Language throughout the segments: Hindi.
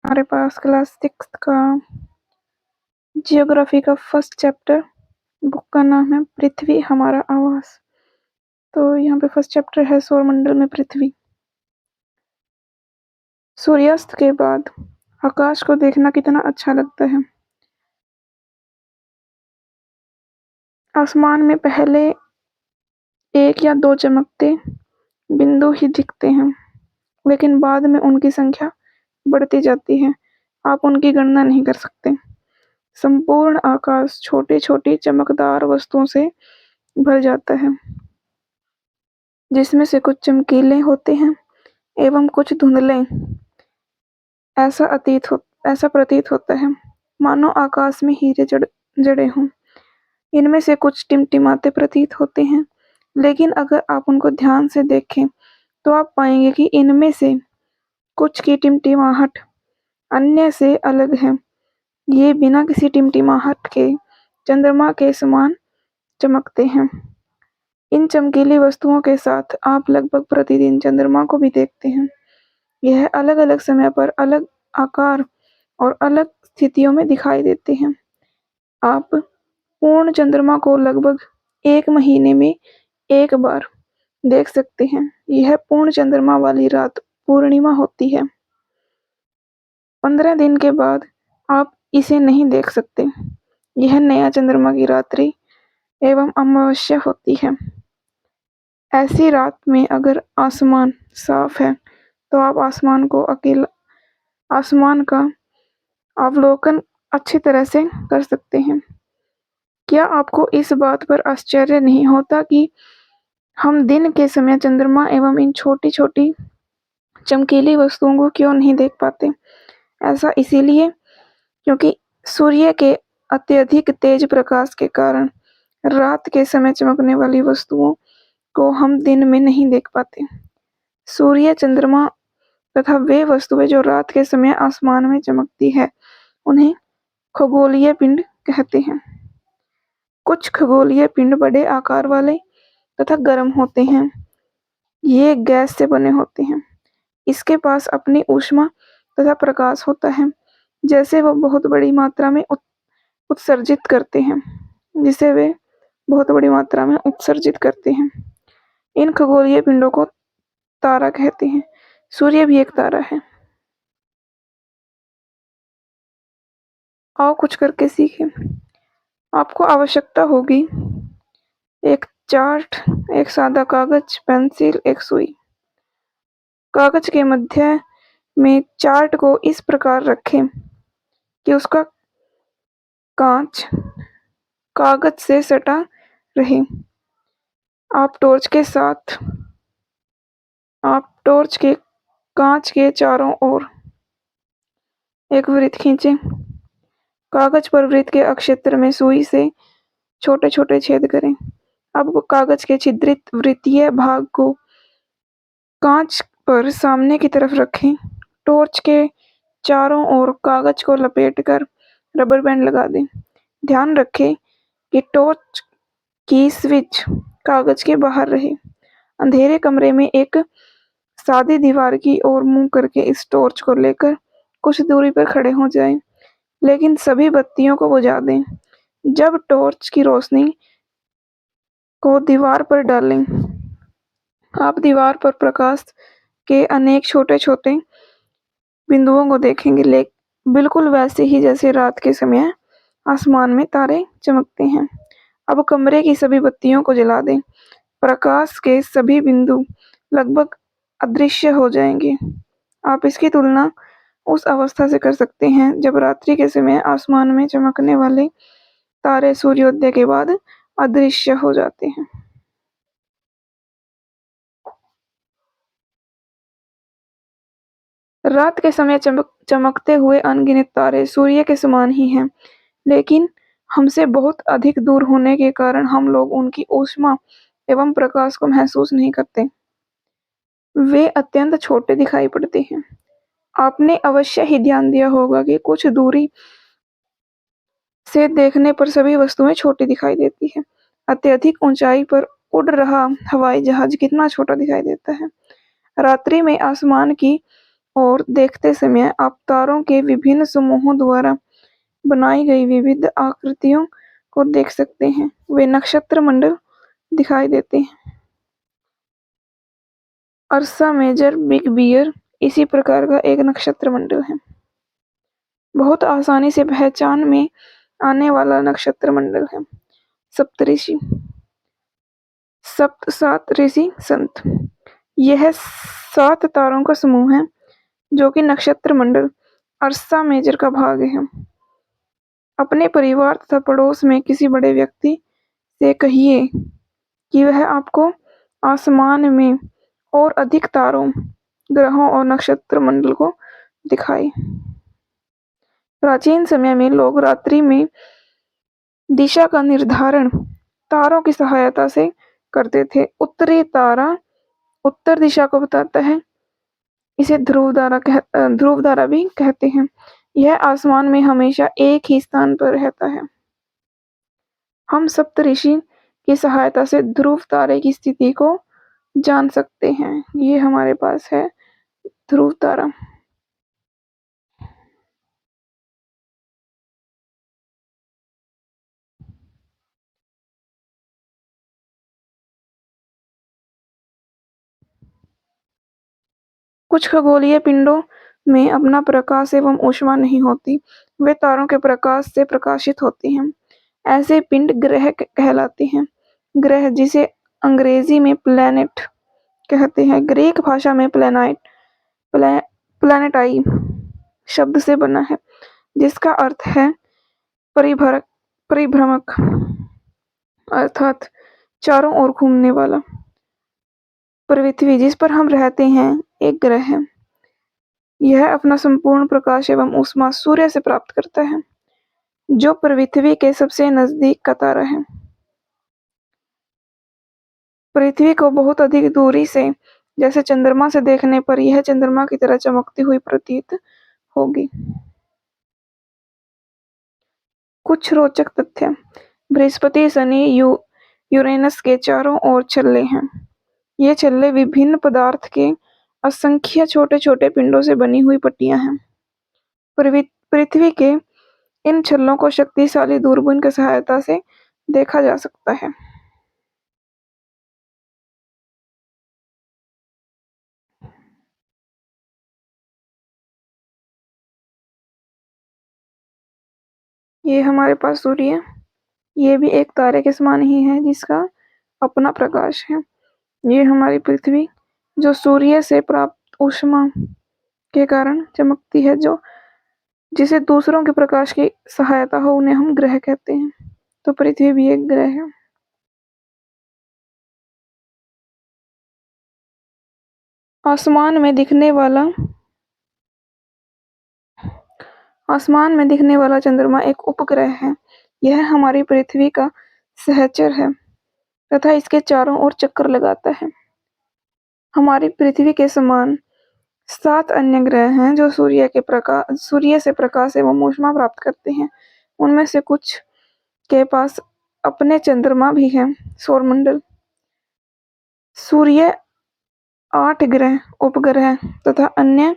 हमारे पास क्लास 6 का जियोग्राफी का फर्स्ट चैप्टर, बुक का नाम है पृथ्वी हमारा आवास। तो यहाँ पे फर्स्ट चैप्टर है सौरमंडल में पृथ्वी। सूर्यास्त के बाद आकाश को देखना कितना अच्छा लगता है। आसमान में पहले एक या दो चमकते बिंदु ही दिखते हैं, लेकिन बाद में उनकी संख्या बढ़ती जाती है। आप उनकी गणना नहीं कर सकते। संपूर्ण आकाश छोटी छोटी चमकदार वस्तुओं से भर जाता है, जिसमें से कुछ चमकीले होते हैं एवं कुछ धुंधले। ऐसा प्रतीत होता है मानो आकाश में हीरे जड़े हों। इनमें से कुछ टिमटिमाते प्रतीत होते हैं, लेकिन अगर आप उनको ध्यान से देखें तो आप पाएंगे कि इनमें से कुछ की टिमटिमाहट अन्य से अलग है। ये बिना किसी टिमटिमाहट के चंद्रमा के समान चमकते हैं। इन चमकीली वस्तुओं के साथ आप लगभग प्रतिदिन चंद्रमा को भी देखते हैं। यह अलग अलग समय पर अलग आकार और अलग स्थितियों में दिखाई देते हैं। आप पूर्ण चंद्रमा को लगभग 1 महीने में एक बार देख सकते हैं। यह पूर्ण चंद्रमा वाली रात पूर्णिमा होती है। 15 दिन के बाद आप इसे नहीं देख सकते। यह नया चंद्रमा की रात्रि एवं अमावस्या होती है। ऐसी रात में अगर आसमान साफ है तो आप आसमान का अवलोकन अच्छी तरह से कर सकते हैं। क्या आपको इस बात पर आश्चर्य नहीं होता कि हम दिन के समय चंद्रमा एवं इन छोटी छोटी चमकीली वस्तुओं को क्यों नहीं देख पाते? ऐसा इसीलिए क्योंकि सूर्य के अत्यधिक तेज प्रकाश के कारण रात के समय चमकने वाली वस्तुओं को हम दिन में नहीं देख पाते। सूर्य, चंद्रमा तथा वे वस्तुएं जो रात के समय आसमान में चमकती है, उन्हें खगोलीय पिंड कहते हैं। कुछ खगोलीय पिंड बड़े आकार वाले तथा गर्म होते हैं। ये गैस से बने होते हैं। इसके पास अपनी ऊष्मा तथा प्रकाश होता है, जैसे वो बहुत बड़ी मात्रा में उत्सर्जित करते हैं जिसे वे बहुत बड़ी मात्रा में उत्सर्जित करते हैं। इन खगोलीय पिंडों को तारा कहते हैं। सूर्य भी एक तारा है। आओ कुछ करके सीखें। आपको आवश्यकता होगी एक चार्ट, एक सादा कागज, पेंसिल, एक सुई। कागज के मध्य में चार्ट को इस प्रकार रखें कि उसका कांच कागज से सटा रहे। आप टॉर्च के कांच के चारों ओर एक वृत्त खींचें। कागज पर वृत्त के अक्षेत्र में सुई से छोटे छोटे छेद करें। अब कागज के छिद्रित वृत्तीय भाग को कांच पर सामने की तरफ रखें। टॉर्च के चारों ओर कागज को लपेटकर रबर बैंड लगा दें। ध्यान रखें कि टॉर्च की स्विच कागज के बाहर रहे। अंधेरे कमरे में एक सादी दीवार की ओर मुंह करके इस टॉर्च को लेकर कुछ दूरी पर खड़े हो जाएं, लेकिन सभी बत्तियों को बुझा दें। जब टॉर्च की रोशनी को दीवार पर डालें, आप दीवार पर प्रकाश के अनेक छोटे छोटे बिंदुओं को देखेंगे, बिल्कुल वैसे ही जैसे रात के समय आसमान में तारे चमकते हैं। अब कमरे की सभी बत्तियों को जला दें। प्रकाश के सभी बिंदु लगभग अदृश्य हो जाएंगे। आप इसकी तुलना उस अवस्था से कर सकते हैं जब रात्रि के समय आसमान में चमकने वाले तारे सूर्योदय के बाद अदृश्य हो जाते हैं। रात के समय चमकते हुए अनगिनत तारे सूर्य के समान ही हैं, लेकिन हमसे बहुत अधिक दूर होने के कारण हम लोग उनकी ऊष्मा एवं प्रकाश को महसूस नहीं करते। वे अत्यंत छोटे दिखाई पड़ते हैं। आपने अवश्य ही ध्यान दिया होगा कि कुछ दूरी से देखने पर सभी वस्तुएं छोटी दिखाई देती है। अत्यधिक ऊंचाई पर उड़ रहा हवाई जहाज कितना छोटा दिखाई देता है। रात्रि में आसमान की और देखते समय आप तारों के विभिन्न समूहों द्वारा बनाई गई विविध आकृतियों को देख सकते हैं। वे नक्षत्र मंडल दिखाई देते हैं। अर्सा मेजर, बिग बियर इसी प्रकार का एक नक्षत्र मंडल है। बहुत आसानी से पहचान में आने वाला नक्षत्र मंडल है। सप्तऋषि, सप्त सात ऋषि संत, यह 7 तारों का समूह है जो कि नक्षत्र मंडल अर्सा मेजर का भाग है। अपने परिवार तथा पड़ोस में किसी बड़े व्यक्ति से कहिए कि वह आपको आसमान में और अधिक तारों, ग्रहों और नक्षत्र मंडल को दिखाए। प्राचीन समय में लोग रात्रि में दिशा का निर्धारण तारों की सहायता से करते थे। उत्तरी तारा उत्तर दिशा को बताता है। इसे ध्रुव तारा भी कहते हैं। यह आसमान में हमेशा एक ही स्थान पर रहता है। हम सप्तऋषि की सहायता से ध्रुव तारे की स्थिति को जान सकते हैं। ये हमारे पास है ध्रुव तारा। कुछ खगोलीय पिंडों में अपना प्रकाश एवं ऊष्मा नहीं होती, वे तारों के प्रकाश से प्रकाशित होते हैं। ऐसे पिंड ग्रह कहलाते हैं। ग्रह, जिसे अंग्रेजी में प्लैनेट कहते हैं, ग्रीक भाषा में प्लैनेटाई शब्द से बना है, जिसका अर्थ है परिभ्रमक, अर्थात चारों ओर घूमने वाला। पृथ्वी, जिस पर हम रहते हैं, एक ग्रह है। यह अपना संपूर्ण प्रकाश एवं ऊष्मा सूर्य से प्राप्त करता है, जो पृथ्वी के सबसे नजदीक का तारा है। पृथ्वी को बहुत अधिक दूरी से, जैसे चंद्रमा से देखने पर यह चंद्रमा की तरह चमकती हुई प्रतीत होगी। कुछ रोचक तथ्य। बृहस्पति, शनि, यूरेनस के चारों ओर छल्ले हैं। ये छल्ले विभिन्न पदार्थ के असंख्य छोटे छोटे पिंडों से बनी हुई पट्टियां हैं। पृथ्वी के इन छल्लों को शक्तिशाली दूरबीन की सहायता से देखा जा सकता है। ये हमारे पास सूर्य, ये भी एक तारे के समान ही है जिसका अपना प्रकाश है। ये हमारी पृथ्वी, जो सूर्य से प्राप्त ऊष्मा के कारण चमकती है, जिसे दूसरों के प्रकाश की सहायता हो, उन्हें हम ग्रह कहते हैं। तो पृथ्वी भी एक ग्रह है। आसमान में दिखने वाला चंद्रमा एक उपग्रह है। यह हमारी पृथ्वी का सहचर है तथा इसके चारों ओर चक्कर लगाता है। हमारी पृथ्वी के समान 7 अन्य ग्रह हैं जो सूर्य से प्रकाश एवं ऊष्मा प्राप्त करते हैं। उनमें से कुछ के पास अपने चंद्रमा भी हैं। सौरमंडल। सूर्य, 8 ग्रह, उपग्रह तथा अन्य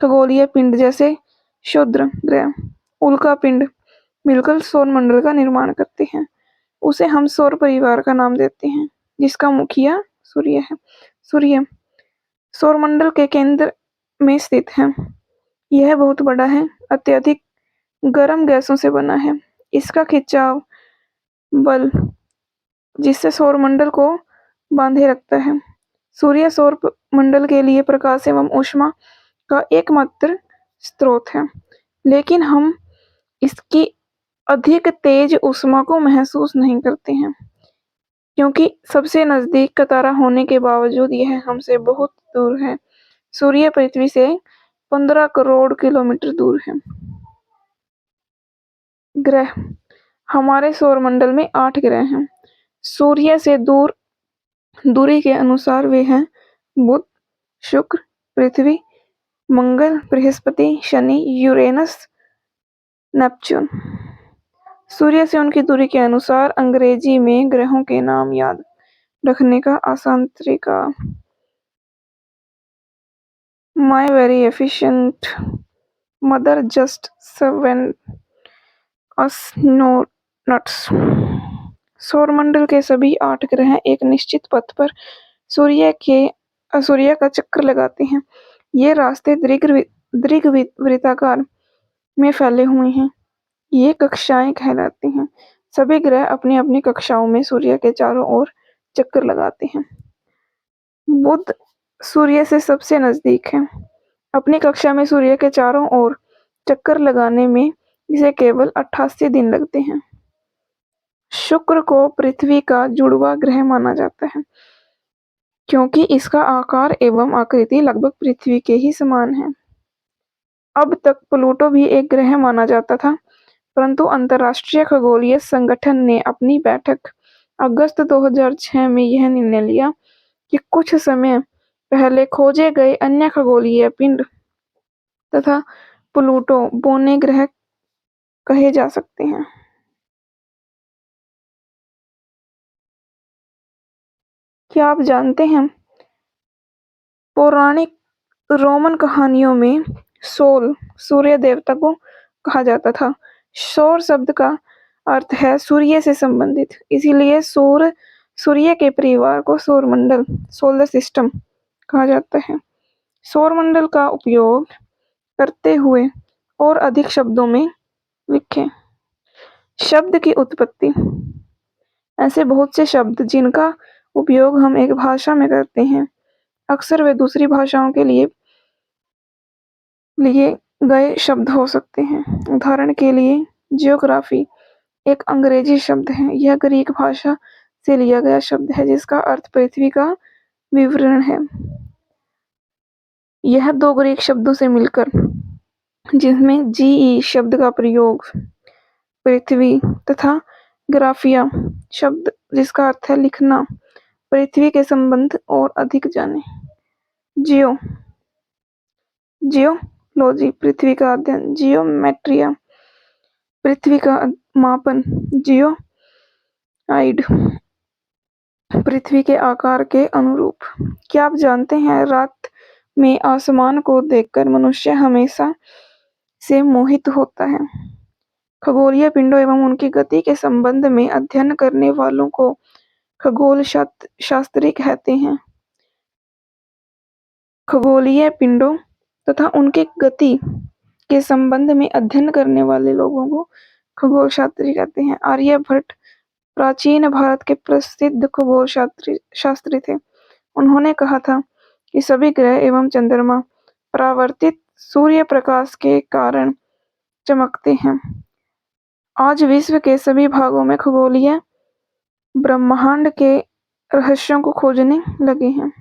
खगोलीय पिंड जैसे क्षुद्र ग्रह, उल्का पिंड मिलकर सौरमंडल का निर्माण करते हैं। उसे हम सौर परिवार का नाम देते हैं, जिसका मुखिया सूर्य है। सूर्य सौरमंडल के केंद्र में स्थित है। यह बहुत बड़ा है, अत्यधिक गर्म गैसों से बना है। इसका खिंचाव बल जिससे सौरमंडल को बांधे रखता है। सूर्य सौर मंडल के लिए प्रकाश एवं ऊष्मा का एकमात्र स्रोत है, लेकिन हम इसकी अधिक तेज ऊष्मा को महसूस नहीं करते हैं, क्योंकि सबसे नजदीक का तारा होने के बावजूद यह हमसे बहुत दूर है। सूर्य पृथ्वी से 15 करोड़ किलोमीटर दूर है। ग्रह। हमारे सौरमंडल में 8 ग्रह हैं। सूर्य से दूरी के अनुसार वे हैं बुध, शुक्र, पृथ्वी, मंगल, बृहस्पति, शनि, यूरेनस, नेपच्यून। सूर्य से उनकी दूरी के अनुसार अंग्रेजी में ग्रहों के नाम याद रखने का आसान तरीका। My very efficient mother just served us no nuts. सौरमंडल के सभी 8 ग्रह एक निश्चित पथ पर सूर्य का चक्कर लगाते हैं। ये रास्ते दीर्घवृत्ताकार में फैले हुए हैं। ये कक्षाएं कहलाती हैं। सभी ग्रह अपनी अपनी कक्षाओं में सूर्य के चारों ओर चक्कर लगाते हैं। बुध सूर्य से सबसे नजदीक है। अपनी कक्षा में सूर्य के चारों ओर चक्कर लगाने में इसे केवल 88 दिन लगते हैं। शुक्र को पृथ्वी का जुड़वा ग्रह माना जाता है क्योंकि इसका आकार एवं आकृति लगभग पृथ्वी के ही समान है। अब तक प्लूटो भी एक ग्रह माना जाता था, परंतु अंतर्राष्ट्रीय खगोलीय संगठन ने अपनी बैठक अगस्त 2006 में यह निर्णय लिया कि कुछ समय पहले खोजे गए अन्य खगोलीय पिंड तथा प्लूटो बौने ग्रह कहे जा सकते हैं। क्या आप जानते हैं पौराणिक रोमन कहानियों में सोल सूर्य देवता को कहा जाता था। सौर शब्द का अर्थ है सूर्य से संबंधित, इसीलिए सूर्य के परिवार को सौरमंडल सोलर सिस्टम कहा जाता है। सौरमंडल का उपयोग करते हुए और अधिक शब्दों में लिखें। शब्द की उत्पत्ति। ऐसे बहुत से शब्द जिनका उपयोग हम एक भाषा में करते हैं, अक्सर वे दूसरी भाषाओं के लिए गए शब्द हो सकते हैं। उदाहरण के लिए जियोग्राफी एक अंग्रेजी शब्द है। यह ग्रीक भाषा से लिया गया शब्द है जिसका अर्थ पृथ्वी का विवरण है। यह 2 ग्रीक शब्दों से मिलकर, जिसमें जीई शब्द का प्रयोग पृथ्वी तथा ग्राफिया शब्द जिसका अर्थ है लिखना, पृथ्वी के संबंध और अधिक जाने। जियोलॉजी पृथ्वी का अध्ययन। जियोमेट्रिया पृथ्वी का मापन। जियोइड पृथ्वी के आकार के अनुरूप। क्या आप जानते हैं रात में आसमान को देखकर मनुष्य हमेशा से मोहित होता है। खगोलीय पिंडों एवं उनकी गति के संबंध में अध्ययन करने वालों को खगोल शास्त्री कहते हैं। खगोलीय पिंडों तथा उनकी गति के संबंध में अध्ययन करने वाले लोगों को खगोल शास्त्री कहते हैं। आर्यभट्ट प्राचीन भारत के प्रसिद्ध खगोल शास्त्री थे। उन्होंने कहा था कि सभी ग्रह एवं चंद्रमा परावर्तित सूर्य प्रकाश के कारण चमकते हैं। आज विश्व के सभी भागों में खगोलीय ब्रह्मांड के रहस्यों को खोजने लगे हैं।